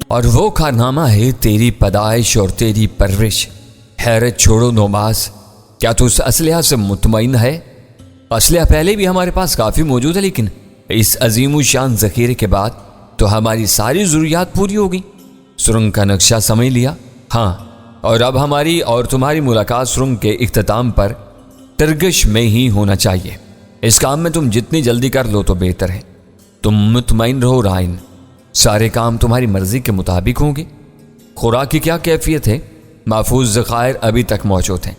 اور وہ کارنامہ ہے تیری پیدائش اور تیری پرورش۔ حیرت چھوڑو نوماس، کیا تو اس اسلحہ سے مطمئن ہے؟ اسلحہ پہلے بھی ہمارے پاس کافی موجود ہے، لیکن اس عظیم و شان ذخیرے کے بعد تو ہماری ساری ضروریات پوری ہو گئی۔ سرنگ کا نقشہ سمجھ لیا؟ ہاں، اور اب ہماری اور تمہاری ملاقات سرنگ کے اختتام پر ٹرگش میں ہی ہونا چاہیے۔ اس کام میں تم جتنی جلدی کر لو تو بہتر ہے۔ تم مطمئن رہو رائن، سارے کام تمہاری مرضی کے مطابق ہوں گے۔ خوراک کی کیا کیفیت ہے؟ محفوظ ذخائر ابھی تک موجود ہیں،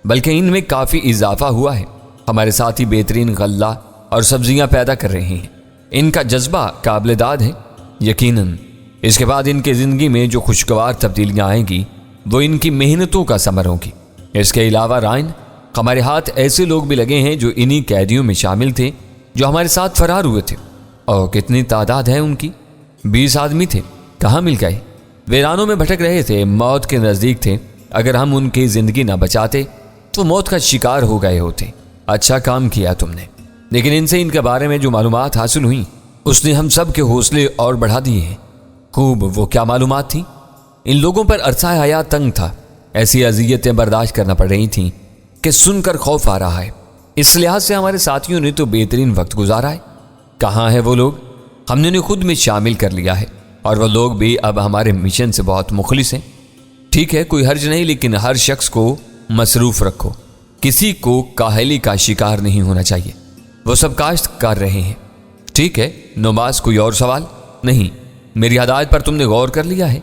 بلکہ ان میں کافی اضافہ ہوا ہے۔ ہمارے ساتھی بہترین غلہ اور سبزیاں پیدا کر رہے ہیں۔ ان کا جذبہ قابل داد ہے۔ یقیناً اس کے بعد ان کی زندگی میں جو خوشگوار تبدیلیاں آئیں گی وہ ان کی محنتوں کا ثمر ہوگی۔ اس کے علاوہ رائن، ہمارے ہاتھ ایسے لوگ بھی لگے ہیں جو انہی قیدیوں میں شامل تھے جو ہمارے ساتھ فرار ہوئے تھے۔ اور کتنی تعداد ہے ان کی؟ 20 آدمی تھے۔ کہاں مل گئے؟ ویرانوں میں بھٹک رہے تھے، موت کے نزدیک تھے۔ اگر ہم ان کی زندگی نہ بچاتے تو موت کا شکار ہو گئے ہوتے۔ اچھا کام کیا تم نے، لیکن ان سے ان کے بارے میں جو معلومات حاصل ہوئیں اس نے ہم سب کے حوصلے اور بڑھا دیے ہیں۔ خوب، وہ کیا معلومات تھیں؟ ان لوگوں پر عرصہ حیات تنگ تھا، ایسی اذیتیں برداشت کرنا پڑ رہی تھیں کہ سن کر خوف آ رہا ہے۔ اس لحاظ سے ہمارے ساتھیوں نے تو بہترین وقت گزارا ہے۔ کہاں ہے وہ لوگ؟ ہم نے انہیں خود میں شامل کر لیا ہے، اور وہ لوگ بھی اب ہمارے مشن سے بہت مخلص ہیں۔ ٹھیک ہے، کوئی حرج نہیں، لیکن ہر شخص کو مصروف رکھو، کسی کو کاہلی کا شکار نہیں ہونا چاہیے۔ وہ سب کاشت کر رہے ہیں۔ ٹھیک ہے نوماس، کوئی اور سوال؟ نہیں، میری ہدایت پر تم نے غور کر لیا ہے؟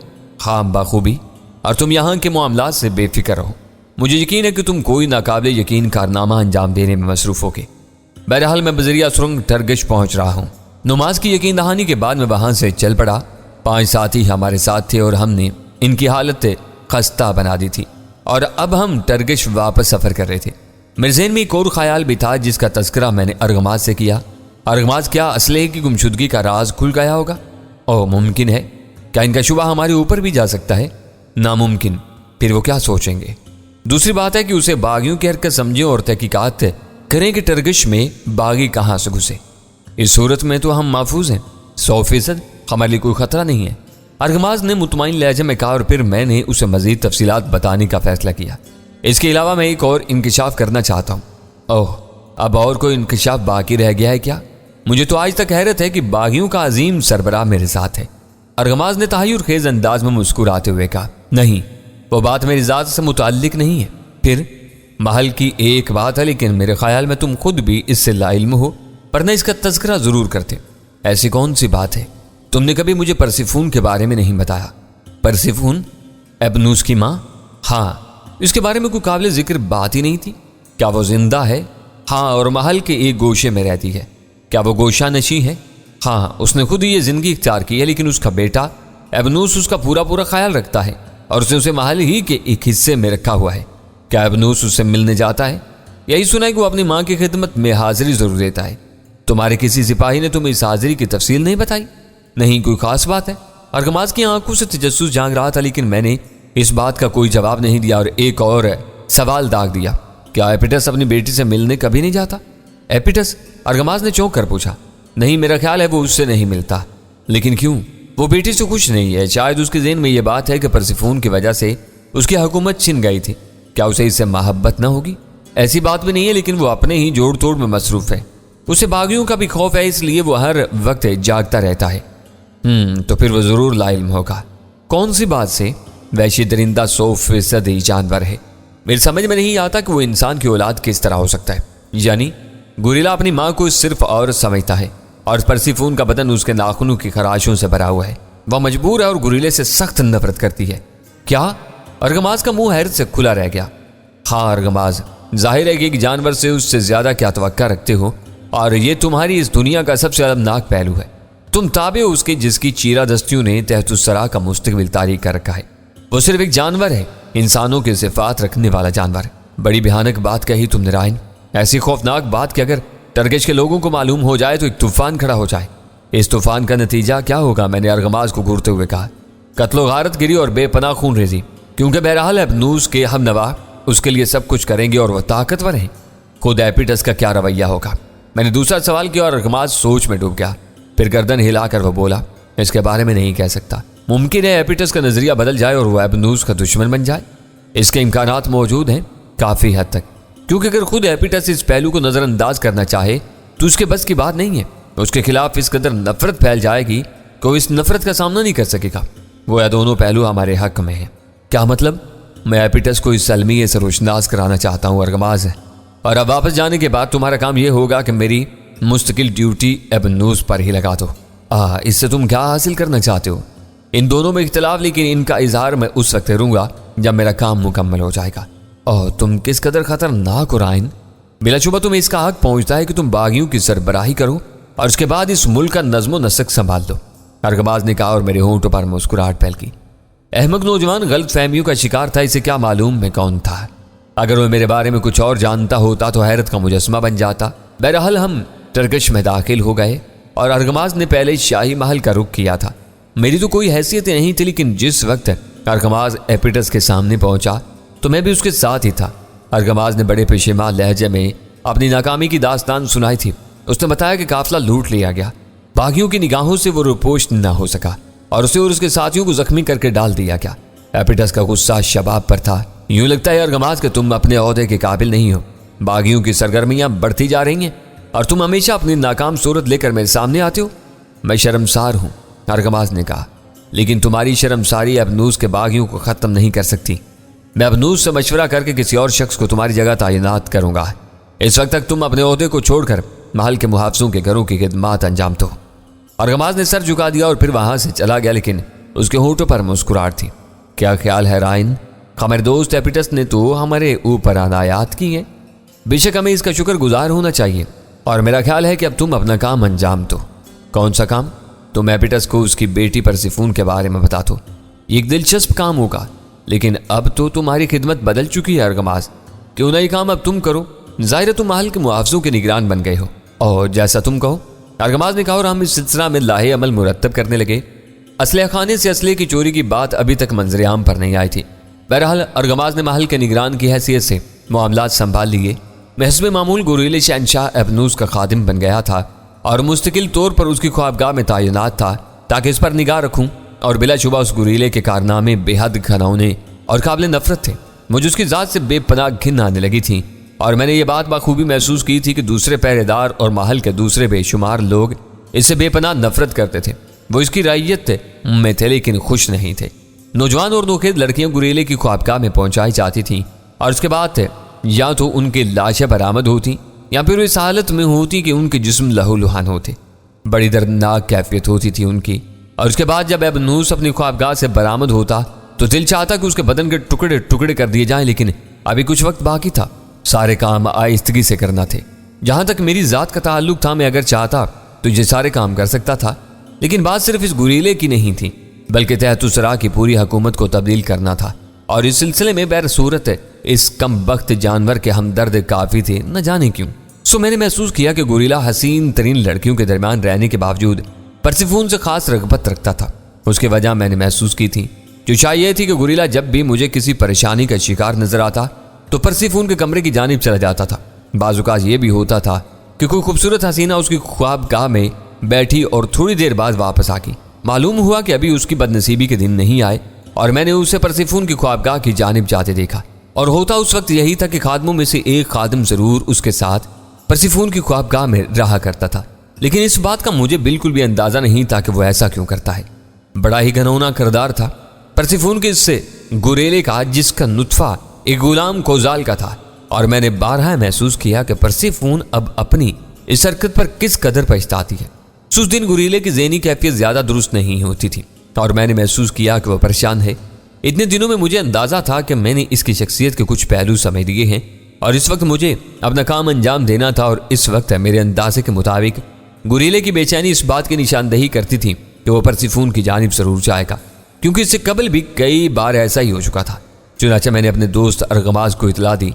ہاں بخوبی، اور تم یہاں کے معاملات سے بے فکر رہو۔ مجھے یقین ہے کہ تم کوئی ناقابل یقین کارنامہ انجام دینے میں مصروف ہوگے۔ بہرحال میں بذریعہ سرنگ ٹرگش پہنچ رہا ہوں۔ نماز کی یقین دہانی کے بعد میں وہاں سے چل پڑا۔ 5 ساتھی ہمارے ساتھ تھے اور ہم نے ان کی حالت خستہ بنا دی تھی، اور اب ہم ٹرگش واپس سفر کر رہے تھے۔ میرے ذہن میں ایک اور خیال بھی تھا جس کا تذکرہ میں نے ارغماز سے کیا۔ ارغماز، کیا اسلحے کی گمشدگی کا راز کھل گیا ہوگا؟ اوہ ممکن ہے۔ کیا ان کا شبہ ہمارے اوپر بھی جا سکتا ہے؟ ناممکن، پھر وہ کیا سوچیں گے؟ دوسری بات ہے کہ اسے باغیوں کی حرکت سمجھیں اور تحقیقات کریں کہ ٹرگش میں باغی کہاں سے گھسے۔ اس صورت میں تو ہم محفوظ ہیں، 100%، ہمارے لیے کوئی خطرہ نہیں ہے۔ ارغماز نے مطمئن لہجے میں کہا، اور پھر میں نے اسے مزید تفصیلات بتانے کا فیصلہ کیا۔ اس کے علاوہ میں ایک اور انکشاف کرنا چاہتا ہوں۔ اوہ، اب اور کوئی انکشاف باقی رہ گیا ہے کیا؟ مجھے تو آج تک حیرت ہے کہ باغیوں کا عظیم سربراہ میرے ساتھ ہے۔ ارغماز نے تحیر خیز انداز میں مسکراتے ہوئے کہا، نہیں، وہ بات میری ذات سے متعلق نہیں ہے۔ پھر محل کی ایک بات ہے، لیکن میرے خیال میں تم خود بھی اس سے لا علم ہو، ورنہ اس کا تذکرہ ضرور کرتے۔ ایسی کون سی بات ہے؟ تم نے کبھی مجھے پرسیفون کے بارے میں نہیں بتایا۔ پرسیفون؟ ایبنوس کی ماں؟ ہاں، اس کے بارے میں کوئی قابل ذکر بات ہی نہیں تھی۔ کیا وہ زندہ ہے؟ ہاں، اور محل کے ایک گوشے میں رہتی ہے۔ کیا وہ گوشہ نشیں ہے؟ ہاں، اس نے خود ہی یہ زندگی اختیار کی ہے، لیکن اس کا بیٹا ایبنوس اس کا پورا خیال رکھتا ہے، اور اس نے اسے محل ہی کے ایک حصے میں رکھا ہوا ہے۔ کیا ایبنوس اس سے ملنے جاتا ہے؟ یہی سنا ہے کہ وہ اپنی ماں کی خدمت میں حاضری ضرور دیتا ہے۔ تمہارے کسی سپاہی نے تمہیں اس حاضری کی تفصیل نہیں بتائی؟ نہیں، کوئی خاص بات ہے؟ ارغماز کی آنکھوں سے تجسس جھانک رہا تھا، لیکن میں نے اس بات کا کوئی جواب نہیں دیا اور ایک اور سوال داغ دیا، کیا ایپیٹس اپنی بیٹی سے ملنے کبھی نہیں جاتا؟ ایپیٹس؟ ارغماز نے چونک کر پوچھا۔ نہیں، میرا خیال ہے وہ اس سے نہیں ملتا۔ لیکن کیوں؟ وہ بیٹی سے خوش نہیں ہے۔ شاید اس کے ذہن میں یہ بات ہے کہ پرسیفون کی وجہ سے اس کی حکومت چھن گئی تھی۔ کیا اسے اس سے محبت نہ ہوگی؟ ایسی بات بھی نہیں ہے، لیکن وہ اپنے ہی جوڑ توڑ میں مصروف ہے۔ اسے باغیوں کا بھی خوف ہے، اس لیے وہ ہر وقت جاگتا رہتا ہے۔ تو پھر وہ ضرور لا علم ہوگا۔ کون سی بات سے؟ وحشی درندہ 100% جانور ہے۔ میری سمجھ میں نہیں آتا کہ وہ انسان کی اولاد کس طرح ہو سکتا ہے۔ یعنی گوریلا اپنی ماں کو صرف عورت سمجھتا ہے، اور پرسیفون کا بدن اس کے ناخنوں کی خراشوں سے بھرا ہوا ہے۔ وہ مجبور ہے اور گوریلے سے سخت نفرت کرتی ہے۔ کیا؟ ارغماز کا منہ حیرت سے کھلا رہ گیا۔ ہاں ارغماز، ظاہر ہے کہ ایک جانور سے اس سے زیادہ کیا توقع رکھتے ہو، اور یہ تمہاری اس دنیا کا سب سے المناک پہلو ہے۔ تم تابع ہو اس کے جس کی چیرہ دستیوں نے تحت الثری کا مستقبل تاریخ کر رکھا ہے۔ وہ صرف ایک جانور ہے، انسانوں کے صفات رکھنے والا جانور۔ بڑی بھیانک بات کہی تم نے رائن، ایسی خوفناک بات کہ اگر ٹرگش کے لوگوں کو معلوم ہو جائے تو ایک طوفان کھڑا ہو جائے۔ اس طوفان کا نتیجہ کیا ہوگا؟ میں نے ارغماز کو گھورتے ہوئے کہا۔ قتل و غارت گری اور بے پناہ خون ریزی، کیونکہ بہرحال ایبنوس کے ہم نوا اس کے لیے سب کچھ کریں گے اور وہ طاقتور ہیں۔ خود ایپیٹس کا کیا رویہ ہوگا؟ میں نے دوسرا سوال کیا اور ارغماز سوچ میں ڈوب گیا۔ پھر گردن ہلا کر وہ بولا، اس کے بارے میں نہیں کہہ سکتا۔ ممکن ہے ایپیٹس کا نظریہ بدل جائے اور وہ ایبنوس کا دشمن بن جائے۔ اس کے امکانات موجود ہیں کافی حد تک، کیونکہ اگر خود ایپیٹس اس پہلو کو نظر انداز کرنا چاہے تو اس کے بس کی بات نہیں ہے۔ اس کے خلاف اس قدر نفرت پھیل جائے گی کہ وہ اس نفرت کا سامنا نہیں کر سکے گا۔ وہ یہ دونوں پہلو ہمارے حق میں ہیں۔ کیا مطلب؟ میں ایپیٹس کو اس المیے سے روشناس کرانا چاہتا ہوں ارغماز ہے، اور اب واپس جانے کے بعد تمہارا کام یہ ہوگا کہ میری مستقل ڈیوٹی ایبنوس پر ہی لگا دو۔ اس سے تم کیا حاصل کرنا چاہتے ہو؟ ان دونوں میں اختلاف، لیکن ان کا اظہار میں اس وقت کروں گا جب میرا کام مکمل ہو جائے گا۔ تم کس قدر خطرناک ہو رائن۔ بلا شبہ تمہیں اس کا حق پہنچتا ہے کہ تم باغیوں کی سربراہی کرو اور اس کے بعد اس ملک کا نظم و نسق سنبھال دو، ارغماز نے کہا، اور میرے ہونٹوں پر مسکراہٹ پھیل گئی۔ احمق نوجوان غلط فہمیوں کا شکار تھا، اسے کیا معلوم میں کون تھا۔ اگر وہ میرے بارے میں کچھ اور جانتا ہوتا تو حیرت کا مجسمہ بن جاتا۔ بہرحال ہم ٹرکش میں داخل ہو گئے اور ارغماز نے پہلے شاہی محل کا رخ کیا تھا۔ میری تو کوئی حیثیت نہیں تھی، لیکن جس وقت ارغماز ایپیٹس کے سامنے پہنچا تو میں بھی اس کے ساتھ ہی تھا۔ ارغماز نے بڑے پشیمان لہجے میں اپنی ناکامی کی داستان سنائی تھی۔ اس نے بتایا کہ قافلہ لوٹ لیا گیا، باغیوں کی نگاہوں سے وہ روپوش نہ ہو سکا اور اسے اور اس کے ساتھیوں کو زخمی کر کے ڈال دیا گیا۔ ایپیٹس کا غصہ شباب پر تھا۔ یوں لگتا ہے ارغماز کہ تم اپنے عہدے کے قابل نہیں ہو۔ باغیوں کی سرگرمیاں بڑھتی جا رہی ہیں اور تم ہمیشہ اپنی ناکام صورت لے کر میرے سامنے آتے ہو۔ میں شرمسار ہوں، ارغماز نے کہا، لیکن تمہاری شرمساری ایبنوس کے باغیوں کو ختم نہیں کر سکتی۔ میں ایبنوس سے مشورہ کر کے کسی اور شخص کو تمہاری جگہ تعینات کروں گا۔ اس وقت تک تم اپنے عہدے کو چھوڑ کر محل کے محافظوں کے گھروں کی خدمات انجام دو۔ ارغماز نے سر جھکا دیا اور پھر وہاں سے چلا گیا، لیکن اس کے ہونٹوں پر مسکراہٹ تھی۔ کیا خیال ہے رائن؟ ہمارے دوست ایپیٹس نے تو ہمارے اوپر عنایات کی ہیں، بے شک ہمیں اس کا شکر گزار ہونا چاہیے، اور میرا خیال ہے کہ اب تم اپنا کام انجام دو۔ کون سا کام؟ تم ایپیٹس کو اس کی بیٹی پرسیفون کے بارے میں بتا دو۔ یہ ایک دلچسپ کام ہوگا، لیکن اب تو تمہاری خدمت بدل چکی ہے ارغماز۔ کیوں نہ یہ کام اب تم کرو؟ ظاہر ہے تم محل کے محافظوں کے نگران بن گئے ہو، اور جیسا تم کہو، ارغماز نے کہا، اور ہم اس سلسلہ میں لاہے عمل مرتب کرنے لگے۔ اسلحہ خانے سے اسلحے کی چوری کی بات ابھی تک منظر عام پر نہیں آئی تھی۔ بہرحال ارغماز نے محل کے نگران کی حیثیت سے معاملات سنبھال لیے۔ میں حسب معمول گوریلے شہنشاہ ایبنوس کا خادم بن گیا تھا اور مستقل طور پر اس کی خوابگاہ میں تعینات تھا تاکہ اس پر نگاہ رکھوں، اور بلا شبہ اس گوریلے کے کارنامے بے حد گھناؤنے اور قابل نفرت تھے۔ مجھے اس کی ذات سے بے پناہ گھن آنے لگی تھی، اور میں نے یہ بات بخوبی محسوس کی تھی کہ دوسرے پہرے دار اور محل کے دوسرے بے شمار لوگ اس سے بے پناہ نفرت کرتے تھے۔ وہ اس کی رعیت میں تھے لیکن خوش نہیں تھے۔ نوجوان اور نوخیز لڑکیاں گوریلے کی خوابگاہ میں پہنچائی جاتی تھیں، اور اس کے بعد یا تو ان کی لاشیں برآمد ہوتی یا پھر وہ اس حالت میں ہوتی کہ ان کے جسم لہو لہان ہوتے۔ بڑی دردناک کیفیت ہوتی تھی ان کی، اور اس کے بعد جب ایبنوس اپنی خوابگاہ سے برآمد ہوتا تو دل چاہتا کہ اس کے بدن کے ٹکڑے ٹکڑے کر دیے جائیں، لیکن ابھی کچھ وقت باقی تھا۔ سارے کام آہستگی سے کرنا تھے۔ جہاں تک میری ذات کا تعلق تھا، میں اگر چاہتا تو یہ سارے کام کر سکتا تھا، لیکن بات صرف اس گوریلے کی نہیں تھی بلکہ تحت الثرا کی پوری حکومت کو تبدیل کرنا تھا، اور اس سلسلے میں بہر صورت اس کم بخت جانور کے ہمدرد کافی تھے، نہ جانے کیوں۔ میں نے محسوس کیا کہ گوریلا حسین ترین لڑکیوں کے درمیان رہنے کے باوجود پرسیفون سے خاص رغبت رکھتا تھا۔ اس کی وجہ میں نے محسوس کی تھی، جو شاید یہ تھی کہ گوریلا جب بھی مجھے کسی پریشانی کا شکار نظر آتا تو پرسیفون کے کمرے کی جانب چلا جاتا تھا۔ بعض اوقات یہ بھی ہوتا تھا کہ کوئی خوبصورت حسینہ اس کی خوابگاہ میں بیٹھی اور تھوڑی دیر بعد واپس آ گئی۔ معلوم ہوا کہ ابھی اس کی بدنصیبی کے دن نہیں آئے، اور میں نے اسے پرسیفون کی خوابگاہ کی جانب جاتے دیکھا، اور ہوتا اس وقت یہی تھا کہ خادموں میں سے ایک خادم ضرور اس کے ساتھ پرسیفون کی خوابگاہ میں رہا کرتا تھا، لیکن اس بات کا مجھے بالکل بھی اندازہ نہیں تھا کہ وہ ایسا کیوں کرتا ہے۔ بڑا ہی گھنونا کردار تھا پرسیفون کے اس گوریلے کا، جس کا نطفہ ایک غلام کوزال کا تھا، اور میں نے بارہا محسوس کیا کہ پرسیفون اب اپنی اس حرکت پر کس قدر پچھتاتی ہے۔ اس دن گوریلے کی ذہنی کیفیت زیادہ درست نہیں ہوتی تھی، اور میں نے محسوس کیا کہ وہ پریشان ہے۔ اتنے دنوں میں مجھے اندازہ تھا کہ میں نے اس کی شخصیت کے کچھ پہلو سمجھ لیے ہیں، اور اس وقت مجھے اپنا کام انجام دینا تھا، اور اس وقت میرے اندازے کے مطابق گوریلے کی بے چینی اس بات کی نشاندہی کرتی تھی کہ وہ پرسیفون کی جانب ضرور جائے گا، کیونکہ اس سے قبل بھی کئی بار ایسا ہی ہو چکا تھا۔ چنانچہ میں نے اپنے دوست ارغماز کو اطلاع دی۔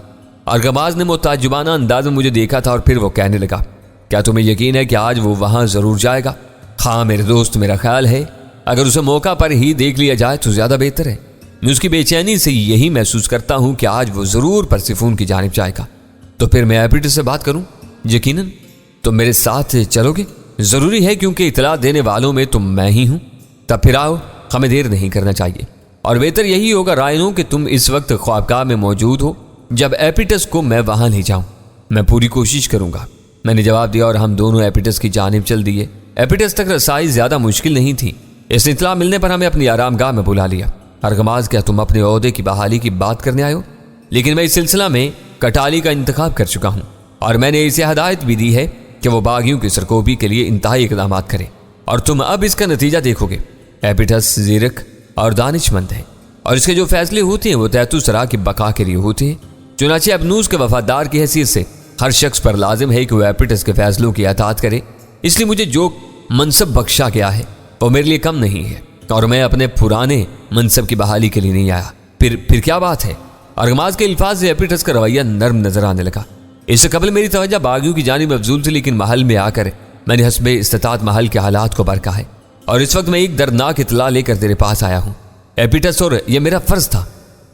ارغماز نے متعجبانہ انداز میں مجھے دیکھا تھا، اور پھر وہ کہنے لگا، کیا تمہیں یقین ہے کہ آج وہ وہاں ضرور جائے گا؟ ہاں میرے دوست، میرا خیال ہے اگر اسے موقع پر ہی دیکھ لیا جائے تو زیادہ بہتر ہے۔ میں اس کی بے چینی سے یہی محسوس کرتا ہوں کہ آج وہ ضرور پرسیفون کی جانب جائے گا۔ تو پھر میں ایپیٹس سے بات کروں؟ یقیناً، تم میرے ساتھ چلو گے؟ ضروری ہے، کیونکہ اطلاع دینے والوں میں تم میں ہی ہوں۔ تب پھر آؤ، ہمیں دیر نہیں کرنا چاہیے، اور بہتر یہی ہوگا رائنو کہ تم اس وقت خوابگاہ میں موجود ہو جب ایپیٹس کو میں وہاں لے جاؤں۔ میں پوری کوشش کروں گا، میں نے جواب دیا، اور ہم دونوں ایپیٹس کی جانب چل دیے۔ ایپیٹس تک رسائی زیادہ مشکل نہیں تھی۔ اس اطلاع ملنے پر ہمیں اپنی آرام گاہ میں بلا لیا۔ ارغماز، کیا تم اپنے عہدے کی بحالی کی بات کرنے آئے ہو؟ لیکن میں اس سلسلہ میں کٹالی کا انتخاب کر چکا ہوں، اور میں نے اسے ہدایت بھی دی ہے کہ وہ باغیوں کی سرکوبی کے لیے انتہائی اقدامات کرے، اور تم اب اس کا نتیجہ دیکھو گے۔ ایپیٹس زیرک اور دانش مند ہے، اور اس کے جو فیصلے ہوتے ہیں وہ تحت سرا کی بقا کے لیے ہوتے ہیں۔ چنانچہ ابنوس کے وفادار کی حیثیت سے ہر شخص پر لازم ہے کہ وہ ایپیٹس کے فیصلوں کی اطاعت کرے، اس لیے مجھے جو منصب بخشا گیا ہے وہ میرے لیے کم نہیں ہے، اور میں اپنے پرانے منصب کی بحالی کے لیے نہیں آیا۔ پھر کیا بات ہے؟ ارغماز کے الفاظ سے ایپیٹس کا رویہ نرم نظر آنے لگا۔ اس سے قبل میری توجہ باغیوں کی جانب مبذول تھی، لیکن محل میں آ کر میں نے حسب استطاعت محل کے حالات کو برکا ہے، اور اس وقت میں ایک دردناک اطلاع لے کر تیرے پاس آیا ہوں ایپیٹس، اور یہ میرا فرض تھا۔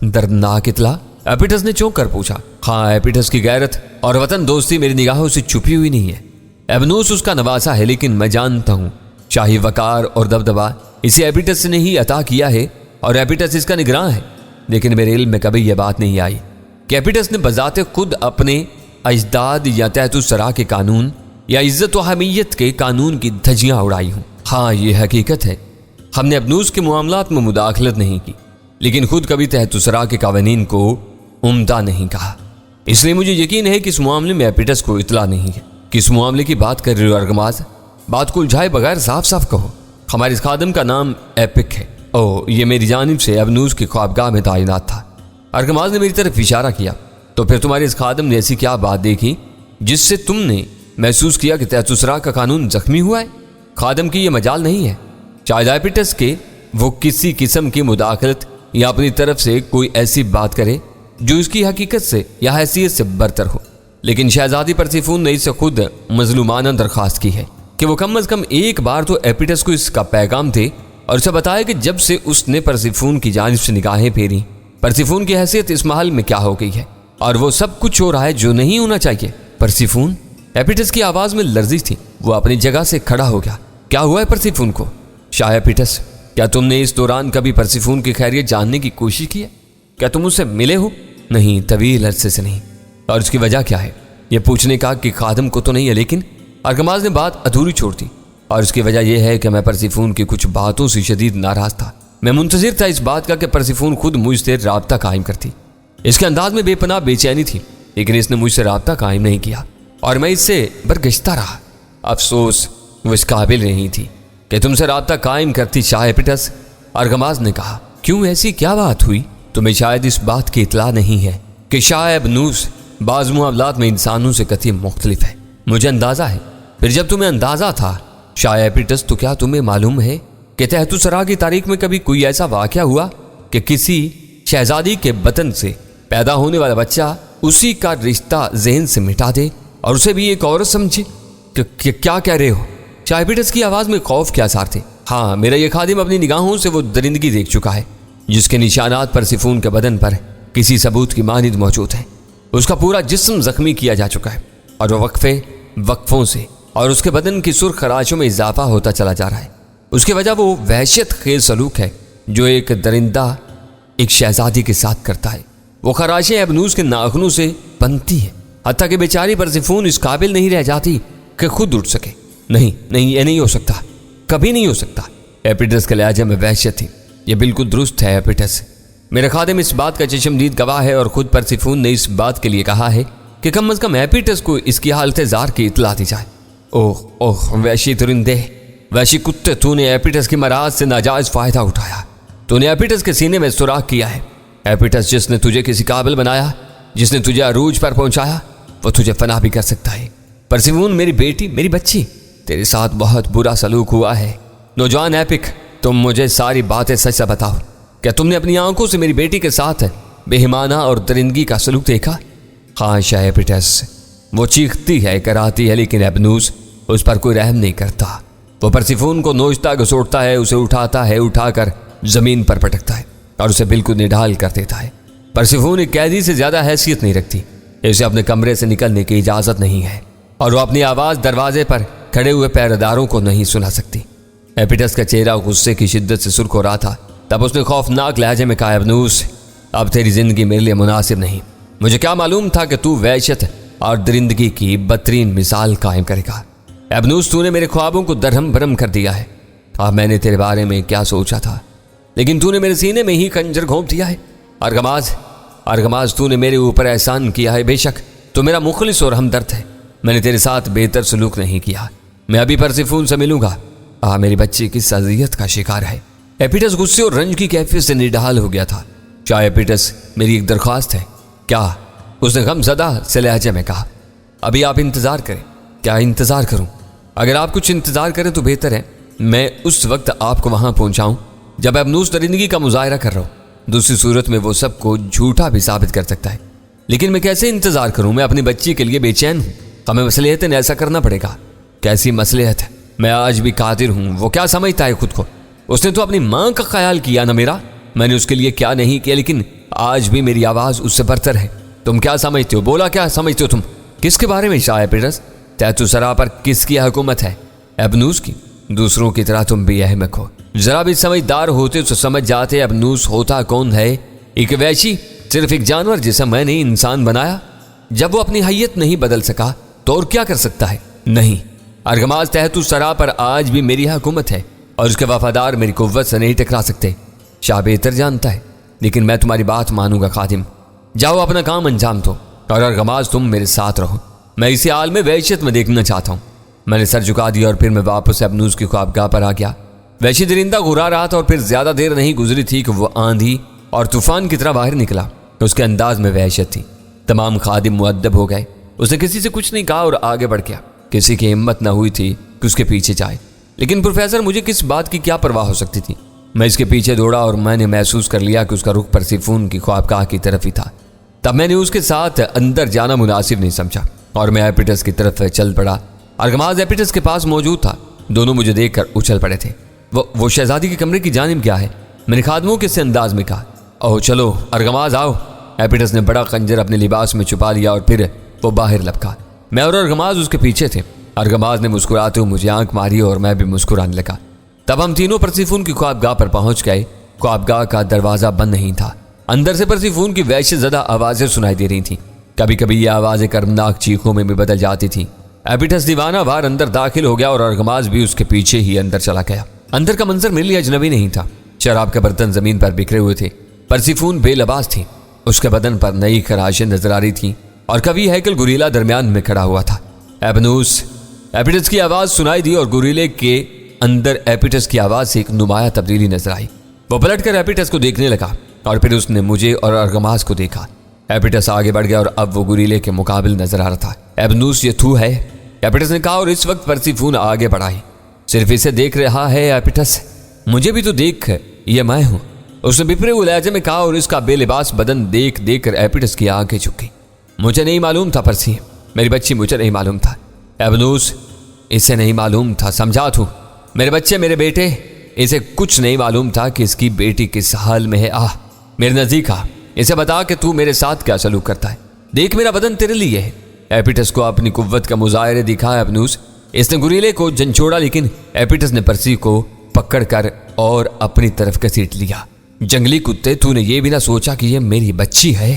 دردناک اطلاع؟ ایپیٹس نے چونک کر پوچھا۔ ہاں، ایپیٹس کی غیرت اور وطن دوستی میری نگاہوں سے چھپی ہوئی نہیں ہے۔ ایبنوس اس کا نواسا ہے، لیکن میں جانتا ہوں شاہی وقار اور دبدبا اسے ایپیٹس نے ہی عطا کیا ہے، اور ایپیٹس اس کا نگراں ہے۔ لیکن میرے علم میں کبھی یہ بات نہیں آئی کہ ایپیٹس نے بذات خود اپنے اجداد یا تحت السرا کے قانون یا عزت و حمیت کے قانون کی دھجیاں اڑائی ہوں۔ ہاں، یہ حقیقت ہے، ہم نے ابنوس کے معاملات میں مداخلت نہیں کی، لیکن خود کبھی تحت السرا کے قوانین کو عمدہ نہیں کہا۔ اس لیے مجھے یقین ہے کہ اس معاملے میں ایپیٹس کو اطلاع نہیں ہے۔ کس معاملے کی بات کر رہے ہو ارغماز؟ بات کو الجھائے بغیر صاف صاف کہو۔ ہمارے اس خادم کا نام ایپک ہے۔ یہ میری جانب سے ابنوس کی خوابگاہ میں تعینات تھا۔ ارغماز نے میری طرف اشارہ کیا۔ تو پھر تمہارے اس خادم نے ایسی کیا بات دیکھی جس سے تم نے محسوس کیا کہ تحت السرا کا قانون زخمی ہوا ہے؟ خادم کی یہ مجال نہیں ہے، شاید ایپیٹس کے وہ کسی قسم کی مداخلت یا اپنی طرف سے کوئی ایسی بات کرے جو اس کی حقیقت سے یا حیثیت سے برتر ہو۔ لیکن شہزادی پرسیفون نے اس سے خود مظلومانہ درخواست کی ہے کہ وہ کم از کم ایک بار تو ایپیٹس کو اس کا پیغام دے اور اسے بتائے کہ جب سے اس نے پرسیفون کی جانب سے نگاہیں پھیری، پرسیفون کی حیثیت اس محل میں کیا ہو گئی ہے، اور وہ سب کچھ ہو رہا ہے جو نہیں ہونا چاہیے۔ پرسیفون؟ ایپیٹس کی آواز میں لرزش تھی۔ وہ اپنی جگہ سے کھڑا ہو گیا۔ کیا ہوا ہے پرسیفون کو؟ شاہ ایپیٹس، کیا تم نے اس دوران کبھی پرسیفون کی خیریت جاننے کی کوشش کی ہے؟ کیا تم اس سے ملے ہو؟ نہیں، طویل عرصے سے نہیں۔ اور اس کی وجہ کیا ہے؟ یہ پوچھنے کا کہ خادم کو تو نہیں ہے، لیکن ارغماز نے بات ادھوری چھوڑ دی۔ اور اس کی وجہ یہ ہے کہ میں پرسیفون کی کچھ باتوں سے شدید ناراض تھا۔ میں منتظر تھا اس بات کا کہ پرسیفون خود مجھ سے رابطہ قائم کرتی۔ اس کے انداز میں بے پناہ بے چینی تھی، لیکن اس نے مجھ سے رابطہ قائم نہیں کیا، اور میں اس سے برگشتہ رہا۔ افسوس، وہ اس قابل نہیں تھی کہ تم سے رابطہ قائم کرتی شاہ ایپیٹس۔ ارغماز نے کہا، کیوں، ایسی کیا بات ہوئی؟ تمہیں شاید اس بات کی اطلاع نہیں ہے کہ شاہ ابنوس بعض معاملات میں انسانوں سے کتھیں مختلف ہے۔ مجھے اندازہ ہے۔ پھر جب تمہیں اندازہ تھا شاہ ایپیٹس، تو کیا تمہیں معلوم ہے کہ تحت السرا کی تاریخ میں کبھی کوئی ایسا واقعہ ہوا کہ کسی شہزادی کے بطن سے پیدا ہونے والا بچہ اسی کا رشتہ ذہن سے مٹا دے اور اسے بھی ایک عورت سمجھے؟ کیا کہہ رہے ہو؟ شاہ ایپیٹس کی آواز میں خوف کے آثار تھے۔ ہاں، میرا یہ خادم اپنی نگاہوں سے وہ درندگی دیکھ چکا ہے جس کے نشانات پرسیفون کے بدن پر کسی ثبوت کی مانند موجود ہیں۔ اس کا پورا جسم زخمی کیا جا چکا ہے، اور وہ وقفوں سے اور اس کے بدن کی سرخ خراشوں میں اضافہ ہوتا چلا جا رہا ہے۔ اس کی وجہ وہ وحشت خیز سلوک ہے جو ایک درندہ ایک شہزادی کے ساتھ کرتا ہے۔ وہ خراشیں ابنوس کے ناخنوں سے بنتی ہیں، حتیٰ کہ بیچاری پرسیفون اس قابل نہیں رہ جاتی کہ خود اٹھ سکے۔ نہیں، یہ نہیں ہو سکتا، کبھی نہیں ہو سکتا۔ ایپیٹس کے لہجے میں وحشت تھی۔ یہ بالکل درست ہے ایپیٹس، میرے خادم اس بات کا چشمدید گواہ ہے، اور خود پرسیفون نے اس بات کے لیے کہا ہے کہ کم از کم ایپیٹس کو اس کی حالت زار کی اطلاع دی جائے۔ اوہ وحشی درندے، وحشی کتے، تو نے ایپیٹس کی مراد سے ناجائز فائدہ اٹھایا۔ تو نے ایپیٹس کے سینے میں سوراخ کیا ہے۔ ایپیٹس جس نے تجھے کسی قابل بنایا، جس نے تجھے عروج پر پہنچایا، وہ تجھے فنا بھی کر سکتا ہے۔ پرسیفون، میری بیٹی، میری بچی، تیرے ساتھ بہت برا سلوک ہوا ہے۔ نوجوان ایپک، تم مجھے ساری باتیں سچ سے بتاؤ۔ کیا تم نے اپنی آنکھوں سے میری بیٹی کے ساتھ بےایمانہ اور درندگی کا سلوک دیکھا؟ ہاں شاہ ایپیٹس، وہ چیختی ہے، کراتی ہے، لیکن ابنوس اس پر کوئی رحم نہیں کرتا۔ وہ پرسیفون کو نوچتا گھسوٹتا ہے، اسے اٹھاتا ہے، اٹھا کر زمین پر پٹکتا ہے اور اسے بالکل نڈال کر دیتا ہے۔ پرسیفون ایک قیدی سے زیادہ حیثیت نہیں رکھتی، اسے اپنے کمرے سے نکلنے کی اجازت نہیں ہے، اور وہ اپنی آواز دروازے پر کھڑے ہوئے پہرے داروں کو نہیں سنا سکتی۔ ایپیٹس کا چہرہ غصے کی شدت سے سرخ ہو رہا تھا۔ تب اس نے خوفناک لہجے میں کہا، ابنوس اب تیری زندگی میرے لیے مناسب نہیں۔ مجھے کیا معلوم تھا کہ تو وحشت اور درندگی کی بدترین مثال قائم کرے گا۔ ابنوس تو نے میرے خوابوں کو درہم برہم کر دیا ہے۔ اب میں نے تیرے بارے میں کیا سوچا تھا، لیکن تو نے میرے سینے میں ہی خنجر گھونپ دیا ہے۔ ارغماز تو نے میرے اوپر احسان کیا ہے۔ بے شک تو میرا مخلص اور ہمدرد ہے، میں نے تیرے ساتھ بہتر سلوک نہیں کیا۔ میں ابھی پرسیفون سے ملوں گا۔ میری بچی کس اذیت کا شکار ہے۔ ایپیٹس غصے اور رنج کی کیفیت سے نڈال ہو گیا تھا۔ کیا ایپیٹس میری ایک درخواست ہے؟ کیا؟ اس نے غم زدہ سے لہجے میں کہا۔ ابھی آپ انتظار کریں۔ کیا انتظار کروں؟ اگر آپ کچھ انتظار کریں تو بہتر ہے۔ میں اس وقت آپ کو وہاں پہنچاؤں جب ابنوس درندگی کا مظاہرہ کر رہا ہوں۔ دوسری صورت میں وہ سب کو جھوٹا بھی ثابت کر سکتا ہے۔ لیکن میں کیسے انتظار کروں؟ میں اپنی بچی کے لیے بے چین ہوں۔ ہمیں مصلحت نے ایسا کرنا پڑے گا۔ کیسی مصلحت ہے؟ میں آج بھی قادر ہوں۔ وہ کیا سمجھتا ہے خود کو؟ اس نے تو اپنی ماں کا خیال کیا نہ میرا۔ میں نے اس کے لیے کیا نہیں کیا، لیکن آج بھی میری آواز اس سے برتر ہے۔ تم کیا سمجھتے ہو؟ بولا کیا سمجھتے ہو تم؟ کس کے بارے میں شاہ ایپیٹس؟ تحت سرا پر کس کی حکومت ہے؟ ابنوس کی۔ دوسروں کی طرح تم بھی احمق ہو۔ ذرا بھی سمجھدار ہوتے تو سمجھ جاتے ابنوس ہوتا کون ہے۔ ایک وحشی، صرف ایک جانور جسے میں نے انسان بنایا۔ جب وہ اپنی حیت نہیں بدل سکا تو اور کیا کر سکتا ہے؟ نہیں، ارغماز تحت سرا پر آج بھی میری حکومت ہے اور اس کے وفادار میری قوت سے نہیں ٹکرا سکتے۔ شاہ بہتر جانتا ہے، لیکن میں تمہاری بات مانوں گا خادم۔ جاؤ اپنا کام انجام دو، اور ارغماز تم میرے ساتھ رہو۔ میں اسی حال میں وحشت میں دیکھنا چاہتا ہوں۔ میں نے سر جھکا دیا اور پھر میں واپس ابنوس کی خوابگاہ پر آ گیا۔ وحشی درندہ گھرا رہا تھا اور پھر زیادہ دیر نہیں گزری تھی کہ وہ آندھی اور طوفان کی طرح باہر نکلا۔ اس کے انداز میں وحشت تھی۔ تمام خادم مؤدب ہو گئے۔ اس نے کسی سے کچھ نہیں کہا اور آگے بڑھ گیا۔ کسی کی ہمت نہ ہوئی تھی کہ اس کے پیچھے جائے، لیکن پروفیسر مجھے کس بات کی کیا پرواہ ہو سکتی تھی؟ میں اس کے پیچھے دوڑا اور میں نے محسوس کر لیا کہ اس کا رخ پرسیفون کی خوابگاہ کی طرف ہی تھا۔ تب میں نے اس کے ساتھ اندر جانا مناسب نہیں سمجھا اور میں ایپیٹس کی طرف چل پڑا۔ ارغماز ایپیٹس کے پاس موجود تھا۔ دونوں مجھے دیکھ کر اچھل پڑے تھے۔ وہ شہزادی کے کمرے کی جانب کیا ہے؟ میں نے خادموں کے سے انداز میں کہا۔ اوہ چلو ارغماز آؤ۔ ایپیٹس نے بڑا خنجر اپنے لباس میں چھپا لیا اور پھر وہ باہر لپکا۔ میں اور ارغماز اس کے پیچھے تھے۔ ارغماز نے مسکراتے ہوئے مجھے آنکھ ماری اور میں بھی مسکرانے لگا۔ تب ہم تینوں پرسیفون کی خوابگاہ پر پہنچ گئے۔ خوابگاہ کا دروازہ بند نہیں تھا۔ اندر سے پرسیفون کی وحشت زدہ آوازیں سنائی دے رہی تھیں۔ کبھی کبھی یہ آوازیں کربناک چیخوں میں بھی بدل جاتی تھیں۔ ایپیٹس دیوانہ وار اندر داخل ہو گیا اور ارغماز بھی اس کے پیچھے ہی اندر چلا گیا۔ اندر کا منظر میرے لیے اجنبی نہیں تھا۔ شراب کے برتن زمین پر بکھرے ہوئے تھے۔ پرسیفون بے لباس تھی۔ اس کے بدن پر نئی خراشیں نظر آ رہی تھیں اور کبھی ہیکل گوریلا درمیان میں کھڑا ہوا تھا۔ ابنوس! ایپیٹس کی آواز سنائی دی اور گوریلے کے اندر ایپیٹس کی آواز سے ایک نمایاں تبدیلی نظر آئی۔ وہ پلٹ کر ایپیٹس کو دیکھنے لگا اور پھر اس نے مجھے اور ارغماز کو دیکھا۔ ایپیٹس آگے بڑھ گیا اور اب وہ گوریلے کے مقابل نظر آ رہا تھا۔ ابنوس یہ تو ہے؟ ایپیٹس نے کہا اور اس وقت پرسیفون آگے بڑھائی۔ صرف اسے دیکھ رہا ہے ایپیٹس؟ مجھے بھی تو دیکھ، یہ میں ہوں، اس نے بپرے ہوئے لہجے میں کہا اور اس کا بے لباس بدن دیکھ دیکھ کر ایپیٹس کی آنکھیں جھک گئی۔ مجھے نہیں معلوم تھا پرسی، میری بچی، مجھے نہیں معلوم تھا۔ ابنوس! اسے نہیں معلوم تھا، سمجھا تو؟ میرے بچے، میرے بیٹے، اسے کچھ نہیں معلوم تھا کہ اس کی بیٹی کس حال میں ہے۔ میرے نزدیک آ، اسے بتا کہ تو میرے ساتھ کیا سلوک کرتا ہے۔ دیکھ میرا بدن تیرے لیے ہے۔ ایپیٹس کو اپنی قوت کا مظاہرے دکھایا ابنوس۔ اس نے گوریلے کو جھنجھوڑا، لیکن ایپیٹس نے پرسی کو پکڑ کر اور اپنی طرف گھسیٹ لیا۔ جنگلی کتے، تو نے یہ بھی نہ سوچا کہ یہ میری بچی ہے؟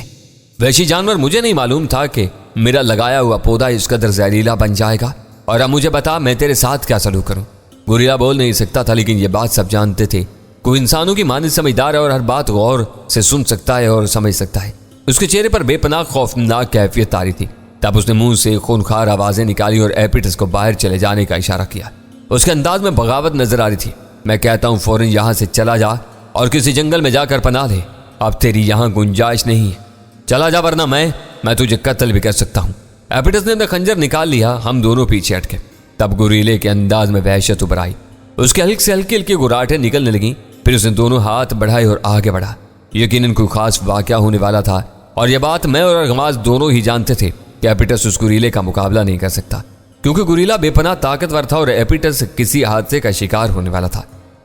وحشی جانور، مجھے نہیں معلوم تھا کہ میرا لگایا ہوا پودا اس قدر زہریلا بن جائے گا۔ اور اب مجھے بتا میں تیرے ساتھ کیا سلوک کروں؟ گوریلا بول نہیں سکتا تھا، لیکن یہ بات سب جانتے تھے۔ کوئی انسانوں کی مانند سمجھدار ہے اور ہر بات غور سے سن سکتا ہے اور سمجھ سکتا ہے۔ اس کے چہرے پر بے پناہ خوفناک کیفیت طاری تھی۔ تب اس نے منہ سے خونخوار آوازیں نکالی اور ایپیٹس کو باہر چلے جانے کا اشارہ کیا۔ اس کے انداز میں بغاوت نظر آ رہی تھی۔ میں کہتا ہوں فوراً یہاں سے چلا جا اور کسی جنگل میں جا کر پناہ لے۔ اب تیری یہاں گنجائش نہیں ہے، چلا جا ورنہ میں تجھے قتل بھی کر سکتا ہوں۔ ایپیٹس نے اپنا خنجر نکال لیا۔ ہم دونوں پیچھے ہٹ گئے۔ تب گوریلے کے انداز میں وحشت ابھر آئی۔ اس کے حلق سے ہلکی ہلکی گراٹیں نکلنے لگیں۔ پھر اس نے دونوں ہاتھ بڑھائے اور آگے بڑھا۔ یقیناً کوئی خاص واقعہ ہونے والا تھا اور یہ بات میں اور ارغماز دونوں ہی جانتے تھے کہ ایپیٹس اس گوریلے کا مقابلہ نہیں کر سکتا، کیونکہ گوریلا بے پناہ طاقتور تھا اور ایپیٹس کسی حادثے کا شکار ہونے والا تھا۔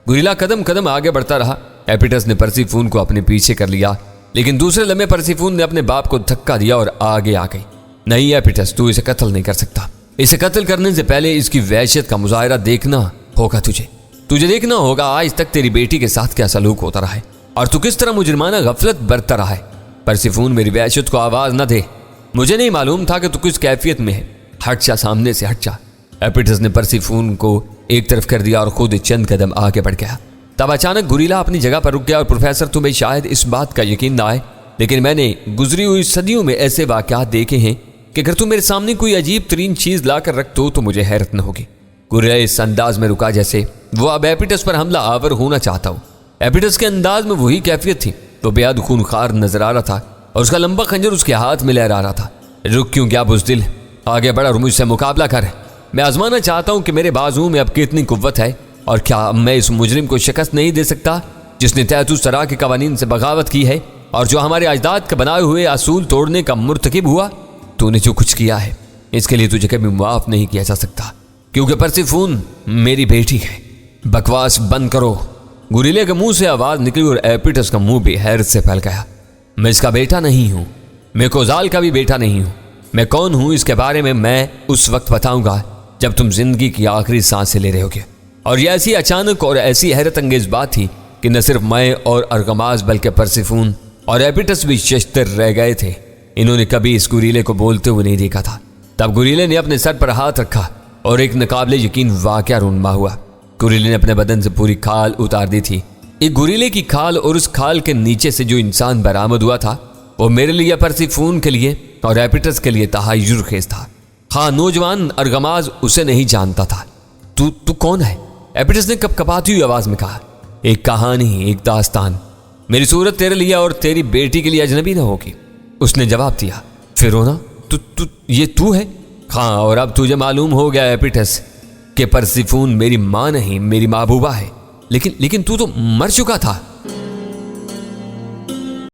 گوریلا قدم قدم آگے بڑھتا رہا۔ ایپیٹس نے پرسیفون کو اپنے پیچھے کر لیا، لیکن دوسرے لمحے پرسیفون نے اپنے باپ کو دھکا دیا اور آگے آ گئی۔ نہیں ایپیٹس، تو اسے قتل نہیں کر سکتا۔ اسے قتل کرنے سے پہلے اس کی وحشت کا مظاہرہ دیکھنا ہوگا تجھے۔ تجھے دیکھنا ہوگا آج تک تیری بیٹی کے ساتھ کیا سلوک ہوتا رہا ہے اور تو کس طرح مجرمانہ غفلت برتتا رہا ہے۔ پرسیفون میری وحشت کو آواز نہ دے، مجھے نہیں معلوم تھا کہ تو کس کیفیت میں ہے، ہٹ جا سامنے سے ہٹ جا۔ ایپیٹس نے پرسیفون کو ایک طرف کر دیا اور خود چند قدم آگے بڑھ گیا۔ تب اچانک گوریلا اپنی جگہ پر رک گیا اور پروفیسر تمہیں شاید اس بات کا یقین نہ آئے لیکن میں نے گزری ہوئی صدیوں میں ایسے واقعات دیکھے ہیں کہ اگر تم میرے سامنے کوئی عجیب ترین چیز لا کر رکھ دو تو مجھے حیرت نہ ہوگی۔ گوریلا اس انداز میں رکا جیسے وہ اب ایپیٹس پر حملہ آور ہونا چاہتا ہو۔ ایپیٹس کے انداز میں وہی کیفیت تھی، وہ بے حد خونخوار نظر آ رہا تھا اور اس کا لمبا خنجر اس کے ہاتھ میں لہرا رہا تھا۔ رک کیوں گیا بزدل، آگے بڑھ اور مجھ سے مقابلہ کر۔ میں آزمانا چاہتا ہوں کہ میرے بازو میں اب کتنی قوت ہے اور کیا اب میں اس مجرم کو شکست نہیں دے سکتا جس نے تحت سرا کے قوانین سے بغاوت کی ہے اور جو ہمارے اجداد کے بنائے ہوئے اصول توڑنے کا مرتکب ہوا۔ تو نے جو کچھ کیا ہے اس کے لیے تجھے کبھی معاف نہیں کیا جا سکتا کیونکہ پرسیفون میری بیٹی ہے۔ بکواس بند کرو۔ گوریلے کے منہ سے آواز نکلی اور ایپیٹس کا منہ بھی حیرت سے پھیل گیا۔ میں اس کا بیٹا نہیں ہوں، میں کوزال کا بھی بیٹا نہیں ہوں۔ میں کون ہوں اس کے بارے میں اس وقت بتاؤں گا جب تم زندگی کی آخری سانسیں لے رہے ہوگے۔ اور یہ ایسی اچانک اور ایسی حیرت انگیز بات تھی کہ نہ صرف میں اور ارغماس بلکہ پرسیفون اور ایپیٹس بھی ششدر رہ گئے تھے۔ انہوں نے کبھی اس گوریلے کو بولتے ہوئے نہیں دیکھا تھا۔ تب گوریلے نے اپنے سر پر ہاتھ رکھا اور ایک ناقابل یقین واقعہ رونما ہوا۔ گوریلے نے اپنے بدن سے پوری کھال اتار دی تھی۔ ایک گوریلے کی کھال اور اس کھال کے نیچے سے جو انسان برآمد ہوا تھا وہ میرے لیے، پرسیفون کے لیے اور ایپیٹس کے لیے تحیر خیز تھا۔ ہاں، نوجوان ارغماس اسے نہیں جانتا تھا۔ تو کون ہے؟ ایپیٹس نے کپ کپاتی ہوئی آواز میں کہا۔ ایک کہانی، ایک داستان۔ میری صورت تیرے لیے اور تیری بیٹی کے لیے اجنبی نہ ہوگی، اس نے جواب دیا۔ فیرونا، یہ تو ہے؟ ہاں، اور اب تجھے معلوم ہو گیا ایپیٹس کہ پرسیفون میری ماں نہیں، میری محبوبہ ہے۔ لیکن تو مر چکا تھا۔